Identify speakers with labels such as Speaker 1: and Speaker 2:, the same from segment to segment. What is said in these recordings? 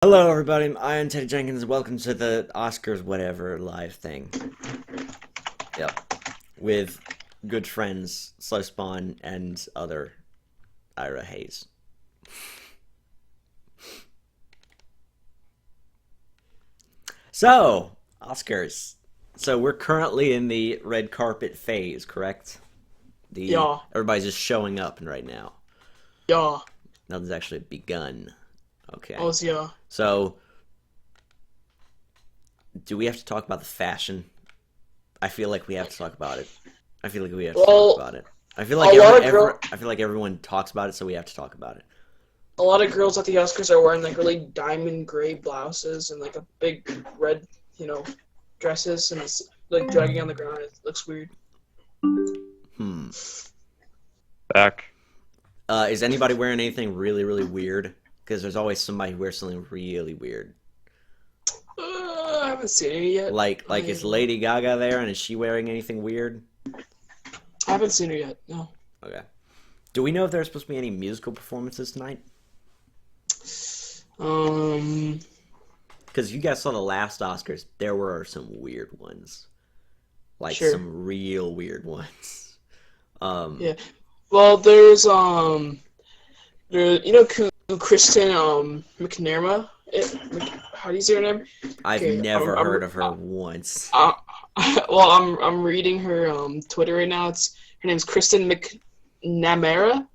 Speaker 1: Hello, everybody. I'm Teddy Jenkins. Welcome to the Oscars whatever live thing. Yep, with good friends Slow Spawn and other Ira Hayes. So, Oscars. So we're currently in the red carpet phase, correct? The
Speaker 2: Yeah,
Speaker 1: Everybody's just showing up right now.
Speaker 2: yeah,
Speaker 1: Nothing's actually begun. Okay.
Speaker 2: also yeah.
Speaker 1: So, do we have to talk about the fashion? I feel like we have to talk about it. I feel like we have to talk
Speaker 2: Well,
Speaker 1: about it. I feel like
Speaker 2: a lot of girl,
Speaker 1: I feel like everyone talks about it, so we have to talk about it.
Speaker 2: a lot of girls at the Oscars are wearing like really diamond gray blouses and like a big red, you know, dresses, and it's like dragging on the ground. It looks weird.
Speaker 1: Hmm.
Speaker 3: Back.
Speaker 1: Is anybody wearing anything really, really weird? Because there's always somebody who wears something really weird.
Speaker 2: I haven't seen it yet.
Speaker 1: Like is Lady Gaga there, and is she wearing anything weird?
Speaker 2: I haven't seen her yet. No.
Speaker 1: Okay. Do we know if there's supposed to be any musical performances tonight?
Speaker 2: Um.
Speaker 1: Because you guys saw the last Oscars, there were some weird ones, like
Speaker 2: Sure.
Speaker 1: some real weird ones.
Speaker 2: Yeah. Well, there's there Kristen McNamara. How do you say her name?
Speaker 1: I've
Speaker 2: Okay.
Speaker 1: never
Speaker 2: I'm
Speaker 1: heard of her once.
Speaker 2: Uh, well, I'm reading her Twitter right now. It's her name's Kristen McNamara,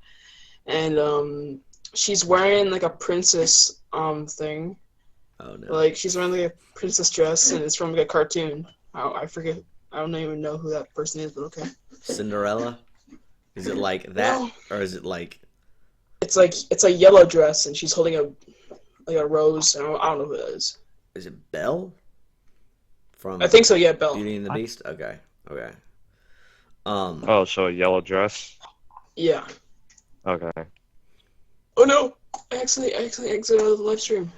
Speaker 2: and she's wearing like a princess thing.
Speaker 1: Oh no.
Speaker 2: Like she's wearing like a princess dress, and it's from like a cartoon. I forget. I don't even know who that person is, but okay.
Speaker 1: Cinderella? Is it like that,
Speaker 2: No,
Speaker 1: or is it like?
Speaker 2: it's a yellow dress, and she's holding a rose. I don't know who that is.
Speaker 1: Is it Belle
Speaker 2: I
Speaker 1: from
Speaker 2: think so. Yeah, Belle.
Speaker 1: Beauty and the Beast? Okay, okay. Um,
Speaker 3: Oh, so a yellow dress.
Speaker 2: Yeah.
Speaker 3: Okay.
Speaker 2: Oh no! I accidentally exited out of the live stream.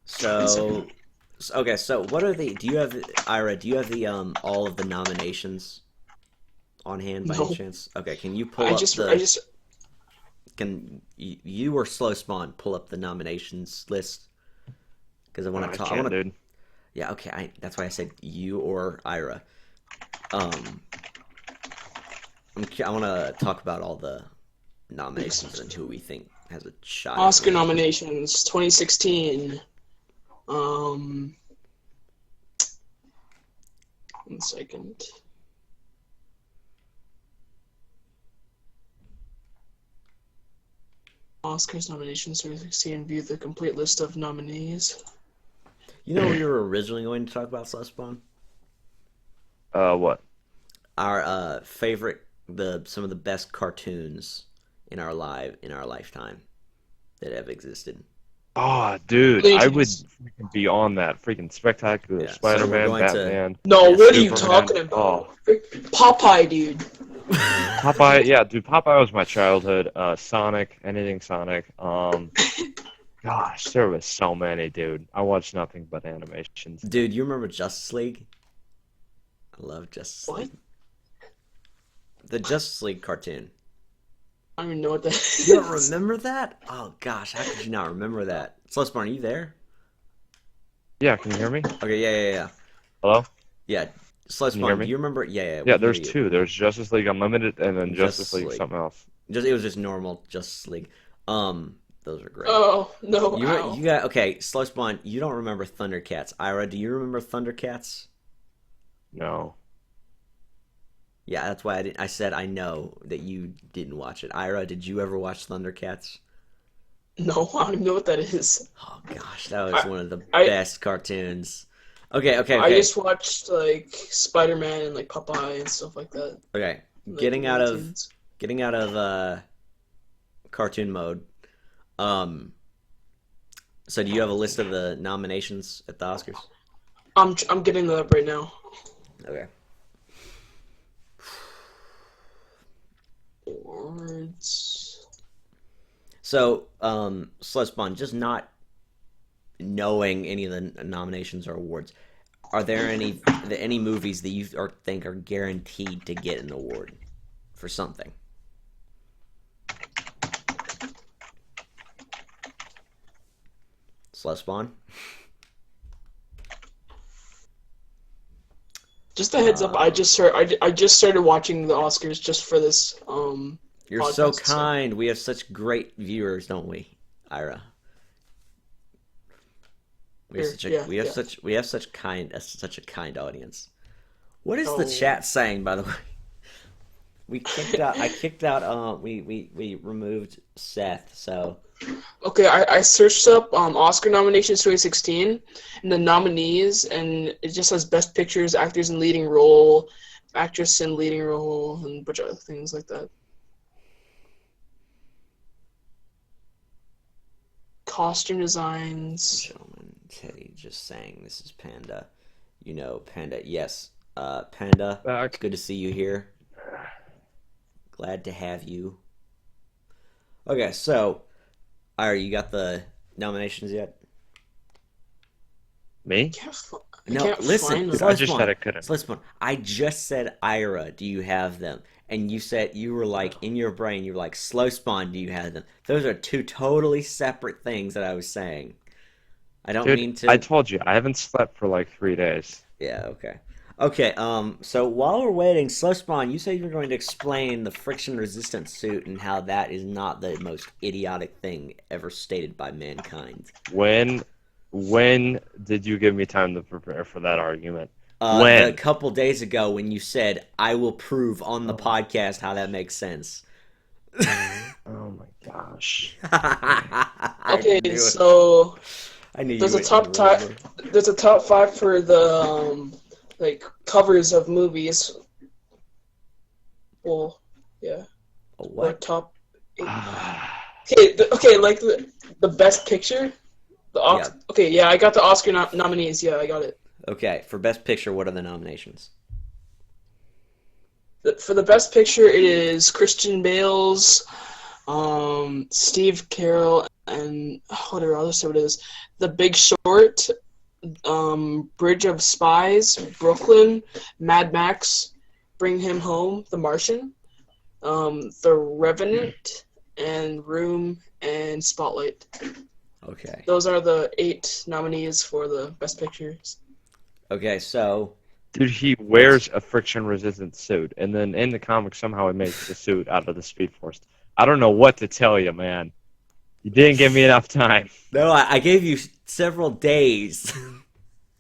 Speaker 1: so, okay. So, what are the? Do you have Ira? Do you have the all of the nominations on hand by any
Speaker 2: No,
Speaker 1: chance? Okay, can you pull
Speaker 2: I
Speaker 1: up
Speaker 2: just I
Speaker 1: the?
Speaker 2: just
Speaker 1: Can you or Slow Spawn pull up the nominations list? Because I want to
Speaker 3: I
Speaker 1: talk. I
Speaker 3: can't,
Speaker 1: want to.
Speaker 3: dude.
Speaker 1: Yeah. Okay. That's why I said you or Ira. Um, I want to talk about all the nominations and who we think has a shot at
Speaker 2: Oscar
Speaker 1: winning.
Speaker 2: nominations 2016. Um, 1 second. Oscars nominations 2016. View the complete list of nominees.
Speaker 1: You know, we were originally going to talk about Slush Spawn.
Speaker 3: What?
Speaker 1: Our favorite, the some of the best cartoons in our lifetime that have existed.
Speaker 3: Oh, dude,
Speaker 2: Looney
Speaker 3: I would
Speaker 2: Tunes.
Speaker 3: freaking be on that. Freaking Spectacular
Speaker 1: Yeah. So we're
Speaker 3: Spider-Man,
Speaker 1: going to.
Speaker 3: Batman,
Speaker 2: No,
Speaker 1: Yeah.
Speaker 2: what are you
Speaker 3: Superman.
Speaker 2: talking
Speaker 3: Oh,
Speaker 2: about? Popeye, dude.
Speaker 3: Popeye. Yeah, dude, Popeye was my childhood. Sonic, anything Sonic. Gosh, there was so many, dude. I watched nothing but animations.
Speaker 1: Dude, you remember Justice League? I love Justice
Speaker 2: What?
Speaker 1: League. The Justice League cartoon.
Speaker 2: I don't even know what that
Speaker 1: You don't
Speaker 2: is.
Speaker 1: remember that? Oh gosh, how could you not remember that? Slush Spawn, are you there?
Speaker 3: Yeah, can you hear me?
Speaker 1: Okay, yeah.
Speaker 3: Hello?
Speaker 1: Yeah, Slush
Speaker 3: Can you hear
Speaker 1: Spawn, do
Speaker 3: me?
Speaker 1: you remember? Yeah, we
Speaker 3: Yeah,
Speaker 1: hear
Speaker 3: there's
Speaker 1: you.
Speaker 3: two. There's Justice League Unlimited and then Justice
Speaker 1: Justice
Speaker 3: League
Speaker 1: League.
Speaker 3: something else.
Speaker 1: It was just normal Justice League. Those are great.
Speaker 2: Oh no!
Speaker 1: You
Speaker 2: Ow.
Speaker 1: got okay, Slush Spawn, you don't remember Thundercats. Ira, do you remember Thundercats?
Speaker 3: No.
Speaker 1: Yeah, that's why I said I know that you didn't watch it. Ira, did you ever watch Thundercats?
Speaker 2: No, I don't even know what that is.
Speaker 1: Oh gosh, that was
Speaker 2: I
Speaker 1: one of the
Speaker 2: I
Speaker 1: best cartoons. Okay, okay,
Speaker 2: I
Speaker 1: okay,
Speaker 2: just watched like Spider-Man and like Popeye and stuff like that,
Speaker 1: okay.
Speaker 2: like the
Speaker 1: Getting out
Speaker 2: Looney
Speaker 1: of
Speaker 2: Tunes.
Speaker 1: getting out of cartoon mode. Um, so do you have a list of the nominations at the Oscars?
Speaker 2: I'm getting that up right now.
Speaker 1: Okay.
Speaker 2: Awards.
Speaker 1: So, Slush Spawn, just not knowing any of the nominations or awards, are there any movies that you think are guaranteed to get an award for something? Slow Spawn.
Speaker 2: Just a heads up, I just started watching the Oscars just for this
Speaker 1: You're so
Speaker 2: podcast, so-
Speaker 1: kind. We have such great viewers, don't we, Ira? We have
Speaker 2: Here,
Speaker 1: such a
Speaker 2: yeah,
Speaker 1: we have
Speaker 2: yeah.
Speaker 1: such a kind audience. What is the
Speaker 2: Oh.
Speaker 1: chat saying, by the way? We kicked out. I kicked out. We removed Seth. So
Speaker 2: Okay, I searched up Oscar nominations 2016 and the nominees, and it just says Best Pictures, Actors in Leading Role, Actress in Leading Role, and a bunch of other things like that. Costume designs.
Speaker 1: gentlemen, Teddy just saying this is Panda. You know Panda. Yes, Panda.
Speaker 3: Back.
Speaker 1: Good to see you here. Glad to have you. Okay, so, Ira, you got the nominations yet?
Speaker 3: Me?
Speaker 2: I
Speaker 1: No,
Speaker 2: can't
Speaker 1: listen.
Speaker 2: find them.
Speaker 1: Slow
Speaker 3: I just
Speaker 1: Spawn.
Speaker 3: said I couldn't.
Speaker 1: Slow Spawn. I just said Ira. Do you have them? And you said you were like in your brain. You were like Slow Spawn. Do you have them? Those are two totally separate things that I was saying. I don't
Speaker 3: Dude,
Speaker 1: mean to.
Speaker 3: I told you, I haven't slept for like 3 days.
Speaker 1: Yeah. Okay. Okay. So while we're waiting, Slow Spawn, you said you were going to explain the friction-resistant suit and how that is not the most idiotic thing ever stated by mankind.
Speaker 3: When did you give me time to prepare for that argument?
Speaker 1: A
Speaker 3: When?
Speaker 1: couple days ago, when you said, "I will prove on the podcast how that makes sense."
Speaker 3: Oh my gosh.
Speaker 1: I
Speaker 2: Okay,
Speaker 1: knew it.
Speaker 2: so
Speaker 1: I knew
Speaker 2: there's
Speaker 1: you
Speaker 2: a top
Speaker 1: would
Speaker 2: top
Speaker 1: remember.
Speaker 2: there's a top 5 for the like covers of movies. Well, yeah,
Speaker 1: A
Speaker 2: or
Speaker 1: what?
Speaker 2: top 8. Okay, like the best picture.
Speaker 1: Yeah.
Speaker 2: Okay, yeah, I got the Oscar nominees. Yeah, I got it.
Speaker 1: Okay, for Best Picture, what are the nominations?
Speaker 2: For the best picture, it is Christian Bale's, Steve Carell, and whatever other show it is. The Big Short, Bridge of Spies, Brooklyn, Mad Max, Bring Him Home, The Martian, The Revenant, and Room and Spotlight.
Speaker 1: Okay.
Speaker 2: Those are the 8 nominees for the best pictures.
Speaker 1: Okay, so
Speaker 3: Dude, he wears a friction-resistant suit, and then in the comics somehow he makes the suit out of the Speed Force. I don't know what to tell you, man. You didn't give me enough time.
Speaker 1: no, I gave you several days.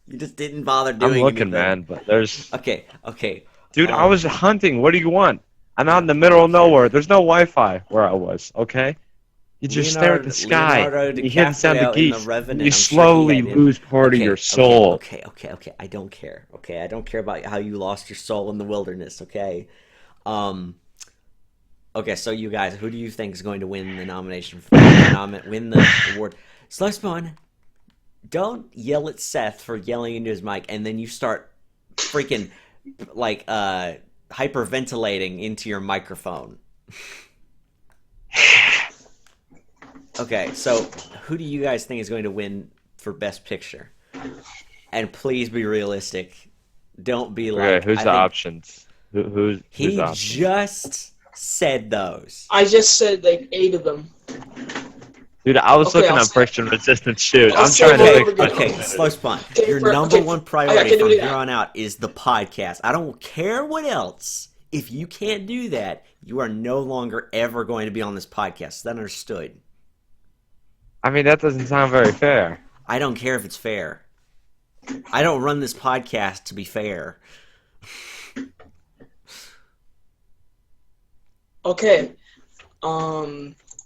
Speaker 1: You just didn't bother doing
Speaker 3: I'm looking,
Speaker 1: anything.
Speaker 3: man, but there's...
Speaker 1: Okay.
Speaker 3: Dude, I
Speaker 1: Um,
Speaker 3: was hunting. What do you want? I'm out in the middle of nowhere. There's no Wi-Fi where I was, okay? You just stare at the sky.
Speaker 1: Leonardo
Speaker 3: You hear the sound
Speaker 1: DiCaprio
Speaker 3: of
Speaker 1: in The
Speaker 3: geese.
Speaker 1: Revenant,
Speaker 3: You
Speaker 1: I'm sure he
Speaker 3: slowly
Speaker 1: had him.
Speaker 3: lose part of your soul.
Speaker 1: Okay. I don't care. Okay, I don't care about how you lost your soul in the wilderness. Okay. Okay, so you guys, who do you think is going to win the nomination for win the award? Slow Spawn, don't yell at Seth for yelling into his mic, and then you start freaking like hyperventilating into your microphone. Okay, so who do you guys think is going to win for Best Picture? And please be realistic. Don't be like.
Speaker 3: Okay, who's
Speaker 1: I
Speaker 3: the
Speaker 1: think
Speaker 3: options? Who's
Speaker 1: He
Speaker 3: the options?
Speaker 1: just said those.
Speaker 2: I just said like 8 of them.
Speaker 3: Dude, I was
Speaker 2: Okay,
Speaker 3: looking
Speaker 2: I'll
Speaker 3: at
Speaker 2: say-
Speaker 3: friction-resistant suit.
Speaker 2: I'll
Speaker 3: I'm
Speaker 2: say
Speaker 3: trying to
Speaker 2: it
Speaker 3: think.
Speaker 2: over again.
Speaker 1: Okay, Slow Spawn.
Speaker 2: Okay,
Speaker 1: Your
Speaker 2: for-
Speaker 1: number
Speaker 2: okay,
Speaker 1: one
Speaker 2: I
Speaker 1: priority
Speaker 2: can
Speaker 1: from
Speaker 2: do
Speaker 1: here
Speaker 2: that.
Speaker 1: on out is the podcast. I don't care what else. If you can't do that, you are no longer ever going to be on this podcast. Is that understood?
Speaker 3: I mean, that doesn't sound very fair.
Speaker 1: I don't care if it's fair. I don't run this podcast to be fair.
Speaker 2: Okay. Do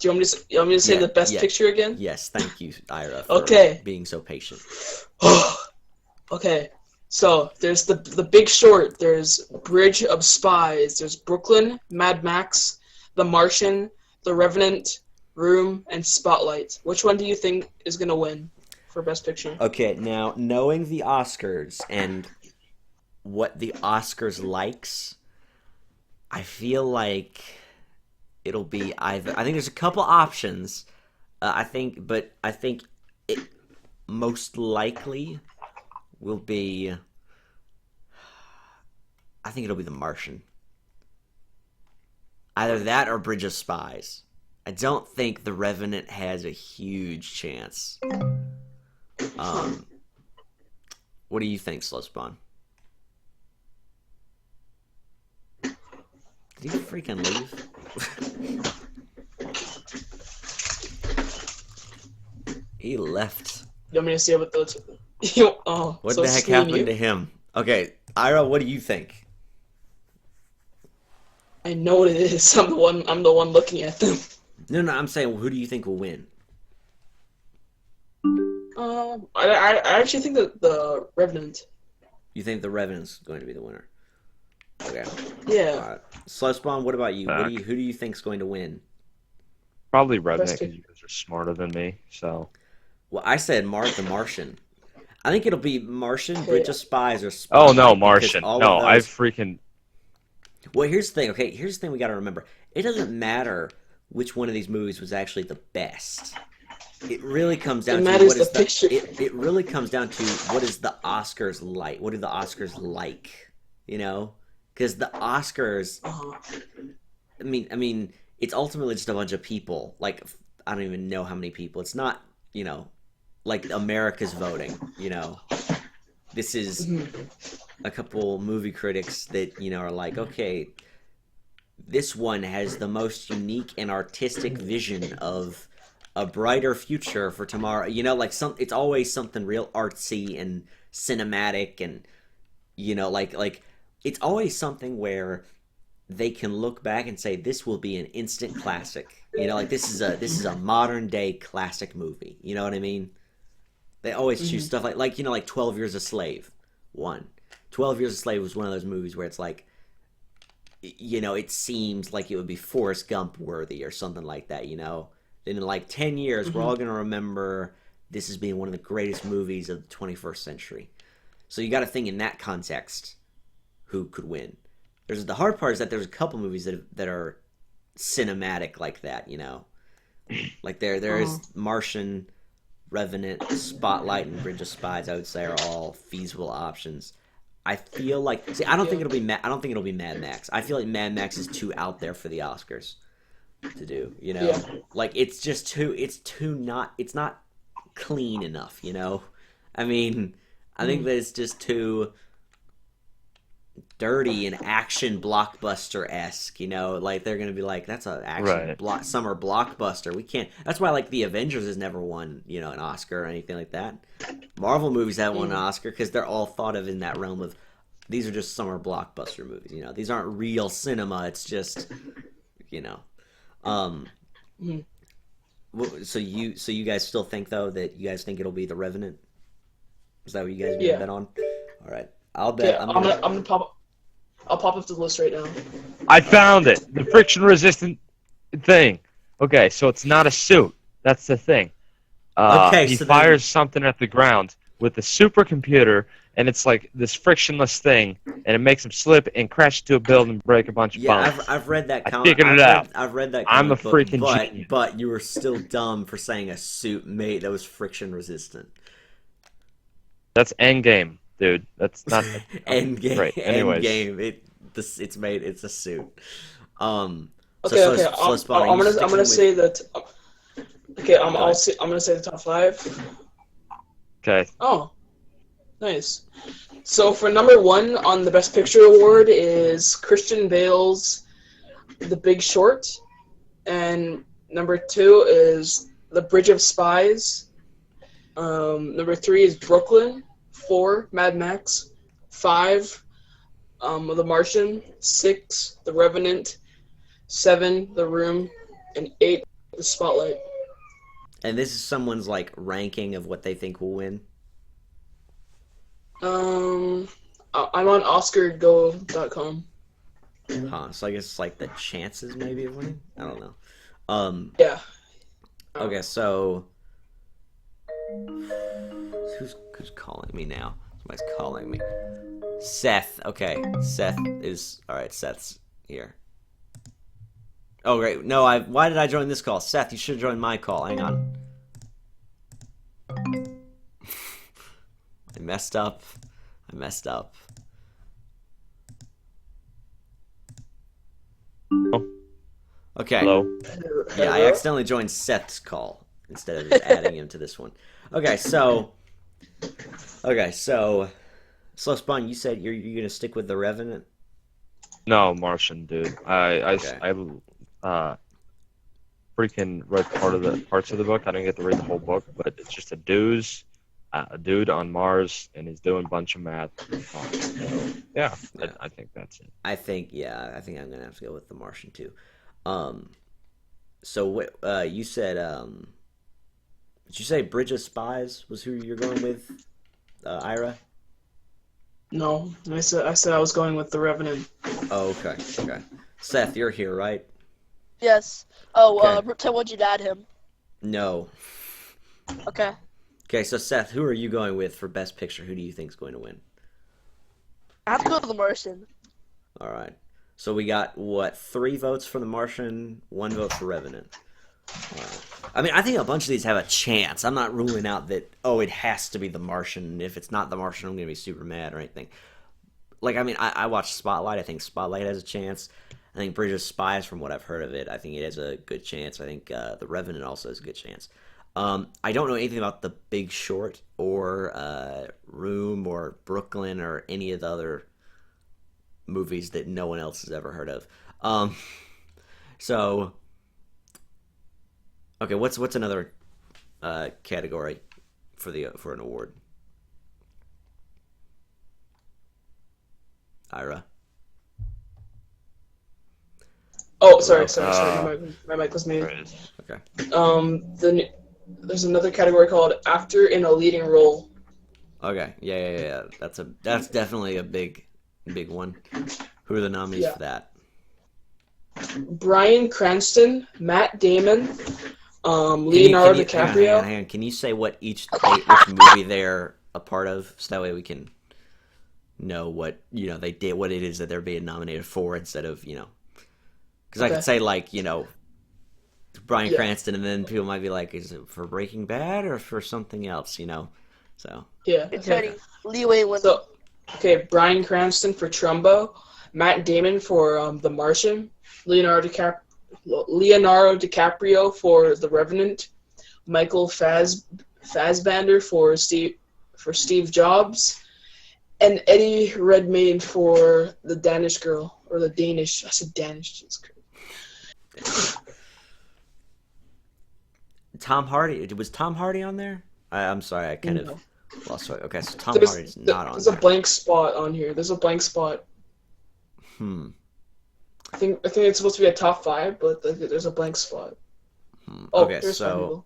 Speaker 2: you want me to say
Speaker 1: Yeah,
Speaker 2: the best
Speaker 1: yeah.
Speaker 2: picture again?
Speaker 1: Yes, thank you, Ira, for
Speaker 2: Okay.
Speaker 1: being so patient.
Speaker 2: Okay. So there's the Big Short. There's Bridge of Spies. There's Brooklyn, Mad Max, The Martian, The Revenant, Room, and Spotlight. Which one do you think is gonna win for best picture?
Speaker 1: Okay, now knowing the Oscars and what the Oscars likes, I feel like it'll be either. I think there's a couple options. I think it most likely will be. I think it'll be The Martian. Either that or Bridge of Spies. I don't think The Revenant has a huge chance. Um, what do you think, Slowspawn? Did he freaking leave? He left.
Speaker 2: You want me to see what those? Oh,
Speaker 1: What
Speaker 2: so
Speaker 1: the
Speaker 2: it's
Speaker 1: heck
Speaker 2: just me and
Speaker 1: happened
Speaker 2: you?
Speaker 1: to him? Okay, Ira, what do you think?
Speaker 2: I know what it is. I'm the one. I'm the one looking at them.
Speaker 1: No, I'm saying, who do you think will win?
Speaker 2: I actually think that the Revenant.
Speaker 1: You think the Revenant's going to be the winner? Okay.
Speaker 2: Yeah.
Speaker 1: Alright. Slowspawn, what about you?
Speaker 3: Back.
Speaker 1: Who do you think's going to win?
Speaker 3: Probably Revenant
Speaker 2: Best
Speaker 3: because you guys are smarter than me. So
Speaker 1: Well, I said the Martian. I think it'll be Martian, Bridge of Spies, or
Speaker 3: oh no,
Speaker 1: Spotlight, because
Speaker 3: Martian.
Speaker 1: all
Speaker 3: No,
Speaker 1: of
Speaker 3: I
Speaker 1: those.
Speaker 3: freaking
Speaker 1: Well, here's the thing. Okay, here's the thing we got to remember. It doesn't matter which one of these movies was actually the best. It really comes down
Speaker 2: It
Speaker 1: to
Speaker 2: matters
Speaker 1: what is
Speaker 2: the picture.
Speaker 1: it really comes down to what is the Oscars like? What do the Oscars like? You know, because the Oscars.
Speaker 2: Uh-huh.
Speaker 1: I mean, it's ultimately just a bunch of people. Like, I don't even know how many people. It's not, like America's voting. This is
Speaker 2: Mhm.
Speaker 1: a couple movie critics that are like, okay, this one has the most unique and artistic vision of a brighter future for tomorrow. Like it's always something real artsy and cinematic, and like it's always something where they can look back and say this will be an instant classic. Like this is a modern day classic movie. You know what I mean? They always choose stuff like 12 Years a Slave. 12 Years a Slave was one of those movies where it's like, it seems like it would be Forrest Gump worthy or something like that, Then in like 10 years, we're all going to remember this as being one of the greatest movies of the 21st century. So you got to think in that context, who could win? The hard part is that there's a couple movies that are cinematic like that, Like there is Martian, Revenant, Spotlight, and Bridge of Spies. I would say are all feasible options. I feel like I don't think it'll be Mad Max. I feel like Mad Max is too out there for the Oscars to do.
Speaker 2: Yeah.
Speaker 1: Like it's not clean enough. I mean, I think that it's just too dirty and action blockbuster-esque, like they're gonna be like, that's an action
Speaker 3: Right.
Speaker 1: summer blockbuster. We can't. That's why like the Avengers has never won an Oscar or anything like that. Marvel movies haven't won an Oscar because they're all thought of in that realm of these are just summer blockbuster movies. These aren't real cinema. It's just um.
Speaker 2: Mhm.
Speaker 1: So you guys still think though that you guys think it'll be The Revenant? Is that what you guys are
Speaker 2: Yeah.
Speaker 1: gonna bet on? All right, I'll bet.
Speaker 2: Yeah, I'm gonna pop. I'll pop up the list right now.
Speaker 3: I found it. The friction resistant thing. Okay, so it's not a suit. That's the thing.
Speaker 1: Okay,
Speaker 3: He
Speaker 1: so then-
Speaker 3: fires something at the ground with a supercomputer, and it's like this frictionless thing, and it makes him slip and crash into a building and break a bunch of
Speaker 1: Yeah,
Speaker 3: bones.
Speaker 1: I've read that
Speaker 3: I
Speaker 1: comic.
Speaker 3: figured it out.
Speaker 1: I've read that.
Speaker 3: I'm a
Speaker 1: comic book,
Speaker 3: freaking
Speaker 1: but,
Speaker 3: genius.
Speaker 1: But you were still dumb for saying a suit made that was friction resistant.
Speaker 3: That's Endgame, dude. That's not.
Speaker 1: Endgame.
Speaker 3: Right. Anyways.
Speaker 1: Endgame. It's a suit. So
Speaker 2: Okay, okay.
Speaker 1: Slowspawn, are
Speaker 2: I'm
Speaker 1: you
Speaker 2: gonna
Speaker 1: sticking with-
Speaker 2: say that. Okay, I'm
Speaker 1: Go ahead.
Speaker 2: I'm gonna say the top 5.
Speaker 3: Okay.
Speaker 2: Oh, nice. So for number 1 on the Best Picture award is Christian Bale's The Big Short, and number 2 is The Bridge of Spies. Number 3 is Brooklyn. 4, Mad Max. 5, The Martian. 6, The Revenant. 7, The Room, and 8, The Spotlight.
Speaker 1: And this is someone's like ranking of what they think will win.
Speaker 2: I'm on OscarGo.com.
Speaker 1: Huh. So I guess it's like the chances maybe of winning. I don't know.
Speaker 2: Yeah.
Speaker 1: Okay, so who's calling me now? Somebody's calling me. Seth. Okay, Seth is all right. Seth's here. Oh great. No, why did I join this call? Seth, you should have joined my call. Hang on. I messed up.
Speaker 3: Oh.
Speaker 1: Okay.
Speaker 3: Hello.
Speaker 1: Yeah, I accidentally joined Seth's call instead of just adding him to this one. Okay, so Okay, so Slow Spawn, you said you're gonna stick with the Revenant.
Speaker 3: No, Martian, dude.
Speaker 1: Okay.
Speaker 3: I freaking read parts of the book. I didn't get to read the whole book, but it's just a dude on Mars, and he's doing a bunch of math. So, yeah,
Speaker 1: Yeah.
Speaker 3: I think that's it.
Speaker 1: I think I'm gonna have to go with the Martian too. Um, so what you said? Did you say Bridge of Spies was who you're going with, Ira?
Speaker 2: No, I said I was going with the Revenant.
Speaker 1: Oh, okay, okay. Seth, you're here, right?
Speaker 4: Yes. Oh,
Speaker 1: Okay.
Speaker 4: tell what you'd add him.
Speaker 1: No.
Speaker 4: Okay.
Speaker 1: Okay, so Seth, who are you going with for Best Picture? Who do you think's going to win?
Speaker 4: I have to go with the Martian.
Speaker 1: All right. So we got what? 3 votes for The Martian, 1 vote for Revenant. All right. I mean, I think a bunch of these have a chance. I'm not ruling out that it has to be The Martian. If it's not The Martian, I'm gonna be super mad or anything. Like, I mean, I watched Spotlight. I think Spotlight has a chance. I think Bridge of Spies, from what I've heard of it, I think it has a good chance. I think The Revenant also has a good chance. I don't know anything about The Big Short or Room or Brooklyn or any of the other movies that no one else has ever heard of. So, okay, what's another category for an award? Ira.
Speaker 2: Oh, sorry.
Speaker 3: Uh,
Speaker 2: My mic was
Speaker 3: there
Speaker 2: muted.
Speaker 3: it is.
Speaker 1: Okay.
Speaker 2: There's another category called actor in a leading role.
Speaker 1: Okay. Yeah. That's definitely a big one. Who are the nominees
Speaker 2: Yeah.
Speaker 1: for that?
Speaker 2: Bryan Cranston, Matt Damon,
Speaker 1: Can
Speaker 2: Leonardo
Speaker 1: you
Speaker 2: DiCaprio.
Speaker 1: hang on. Can you say which movie they're a part of, so that way we can know what they did, what it is that they're being nominated for, instead of because I
Speaker 2: Okay.
Speaker 1: could say like Bryan
Speaker 2: Yeah.
Speaker 1: Cranston, and then people might be like, is it for Breaking Bad or for something else? So
Speaker 2: Yeah.
Speaker 4: It's
Speaker 2: Okay.
Speaker 4: ready. Lee Wayland.
Speaker 2: So, okay, Bryan Cranston for Trumbo, Matt Damon for The Martian, Leonardo DiCaprio for The Revenant, Michael Fassbender for Steve Jobs, and Eddie Redmayne for The Danish Girl, or The Danish. I said Danish. Jesus Christ.
Speaker 1: Tom Hardy, was Tom Hardy on there? I'm sorry, I kind
Speaker 2: No.
Speaker 1: of lost track. Okay, so Tom
Speaker 2: There's,
Speaker 1: Hardy's not on
Speaker 2: there's a
Speaker 1: there.
Speaker 2: blank spot on here. There's a blank spot.
Speaker 1: Hmm.
Speaker 2: I think it's supposed to be a top 5, but there's a blank spot. Oh,
Speaker 1: Okay,
Speaker 2: there's
Speaker 1: so